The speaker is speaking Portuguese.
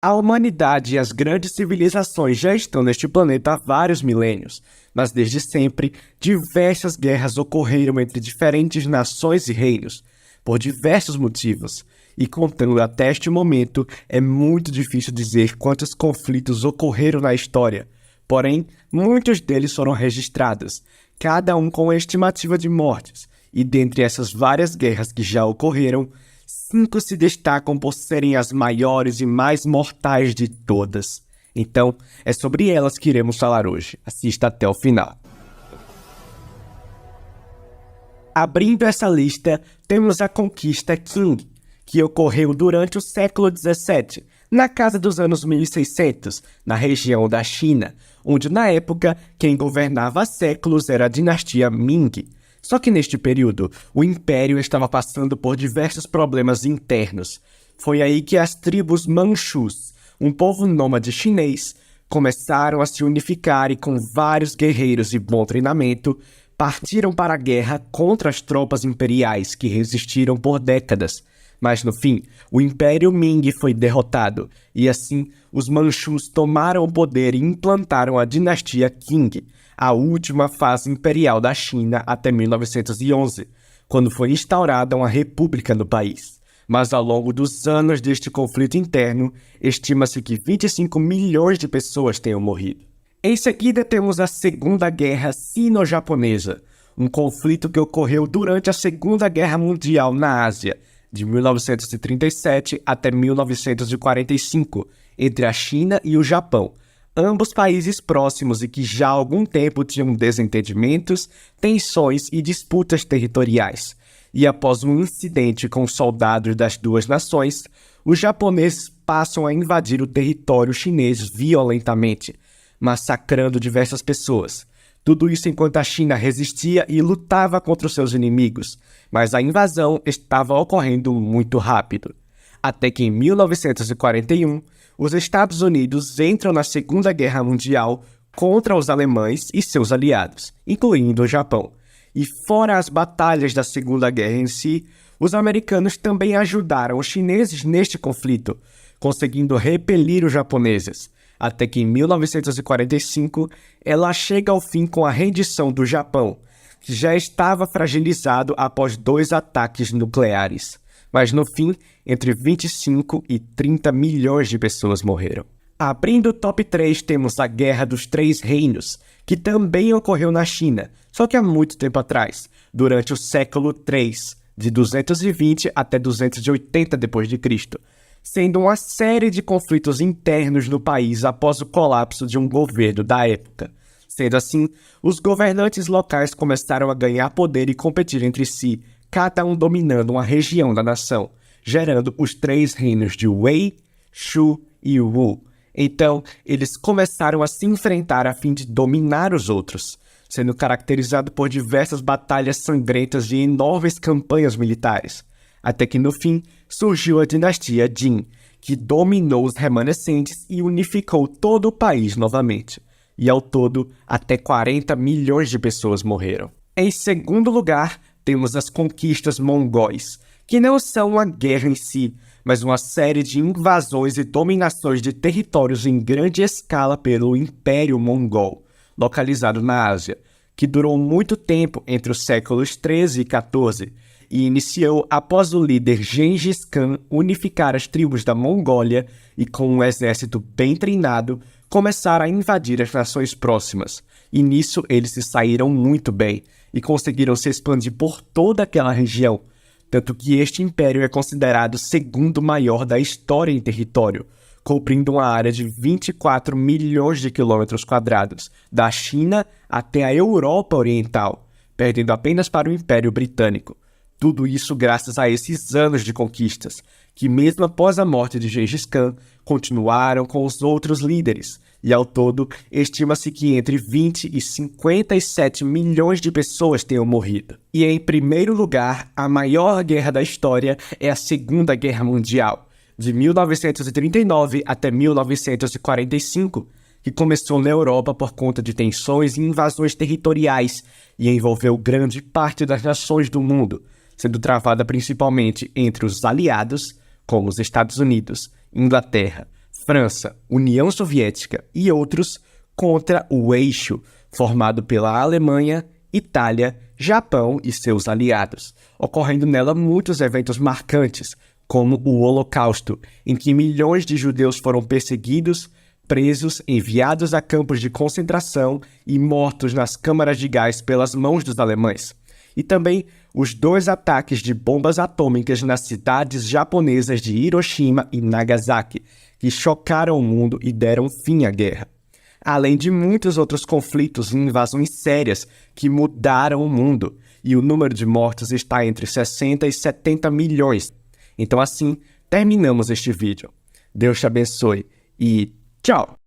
A humanidade e as grandes civilizações já estão neste planeta há vários milênios, mas desde sempre, diversas guerras ocorreram entre diferentes nações e reinos, por diversos motivos, e contando até este momento, é muito difícil dizer quantos conflitos ocorreram na história, porém, muitos deles foram registrados, cada um com uma estimativa de mortes, e dentre essas várias guerras que já ocorreram, 5 se destacam por serem as maiores e mais mortais de todas. Então, é sobre elas que iremos falar hoje. Assista até o final. Abrindo essa lista, temos a Conquista Qing, que ocorreu durante o século XVII, na casa dos anos 1600, na região da China, onde na época quem governava há séculos era a dinastia Ming. Só que neste período, o Império estava passando por diversos problemas internos. Foi aí que as tribos Manchus, um povo nômade chinês, começaram a se unificar e com vários guerreiros e bom treinamento, partiram para a guerra contra as tropas imperiais que resistiram por décadas. Mas no fim, o Império Ming foi derrotado, e assim os Manchus tomaram o poder e implantaram a dinastia Qing, a última fase imperial da China até 1911, quando foi instaurada uma república no país. Mas ao longo dos anos deste conflito interno, estima-se que 25 milhões de pessoas tenham morrido. Em seguida temos a Segunda Guerra Sino-Japonesa, um conflito que ocorreu durante a Segunda Guerra Mundial na Ásia, de 1937 até 1945, entre a China e o Japão, ambos países próximos e que já há algum tempo tinham desentendimentos, tensões e disputas territoriais. E após um incidente com soldados das duas nações, os japoneses passam a invadir o território chinês violentamente, massacrando diversas pessoas. Tudo isso enquanto a China resistia e lutava contra os seus inimigos, mas a invasão estava ocorrendo muito rápido. Até que em 1941, os Estados Unidos entram na Segunda Guerra Mundial contra os alemães e seus aliados, incluindo o Japão. E fora as batalhas da Segunda Guerra em si, os americanos também ajudaram os chineses neste conflito, conseguindo repelir os japoneses, até que em 1945 ela chega ao fim com a rendição do Japão, que já estava fragilizado após 2 ataques nucleares. Mas no fim, entre 25 e 30 milhões de pessoas morreram. Abrindo o top 3 temos a Guerra dos Três Reinos, que também ocorreu na China, só que há muito tempo atrás, durante o século III, de 220 até 280 d.C., sendo uma série de conflitos internos no país após o colapso de um governo da época. Sendo assim, os governantes locais começaram a ganhar poder e competir entre si, cada um dominando uma região da nação, gerando os 3 reinos de Wei, Shu e Wu. Então, eles começaram a se enfrentar a fim de dominar os outros, sendo caracterizado por diversas batalhas sangrentas e enormes campanhas militares. Até que no fim, surgiu a dinastia Jin, que dominou os remanescentes e unificou todo o país novamente. E ao todo, até 40 milhões de pessoas morreram. Em segundo lugar, temos as conquistas mongóis, que não são uma guerra em si, mas uma série de invasões e dominações de territórios em grande escala pelo Império Mongol, localizado na Ásia, que durou muito tempo entre os séculos 13 e 14, e iniciou após o líder Gengis Khan unificar as tribos da Mongólia e, com um exército bem treinado, começar a invadir as nações próximas. E nisso eles se saíram muito bem e conseguiram se expandir por toda aquela região, tanto que este império é considerado o segundo maior da história em território, cobrindo uma área de 24 milhões de quilômetros quadrados, da China até a Europa Oriental, perdendo apenas para o Império Britânico. Tudo isso graças a esses anos de conquistas, que mesmo após a morte de Gengis Khan, continuaram com os outros líderes, e ao todo, estima-se que entre 20 e 57 milhões de pessoas tenham morrido. E em primeiro lugar, a maior guerra da história é a Segunda Guerra Mundial, de 1939 até 1945, que começou na Europa por conta de tensões e invasões territoriais e envolveu grande parte das nações do mundo, sendo travada principalmente entre os aliados, como os Estados Unidos, Inglaterra, França, União Soviética e outros contra o eixo, formado pela Alemanha, Itália, Japão e seus aliados, ocorrendo nela muitos eventos marcantes, como o Holocausto, em que milhões de judeus foram perseguidos, presos, enviados a campos de concentração e mortos nas câmaras de gás pelas mãos dos alemães. E também os 2 ataques de bombas atômicas nas cidades japonesas de Hiroshima e Nagasaki, que chocaram o mundo e deram fim à guerra. Além de muitos outros conflitos e invasões sérias que mudaram o mundo, e o número de mortos está entre 60 e 70 milhões. Então assim, terminamos este vídeo. Deus te abençoe e tchau!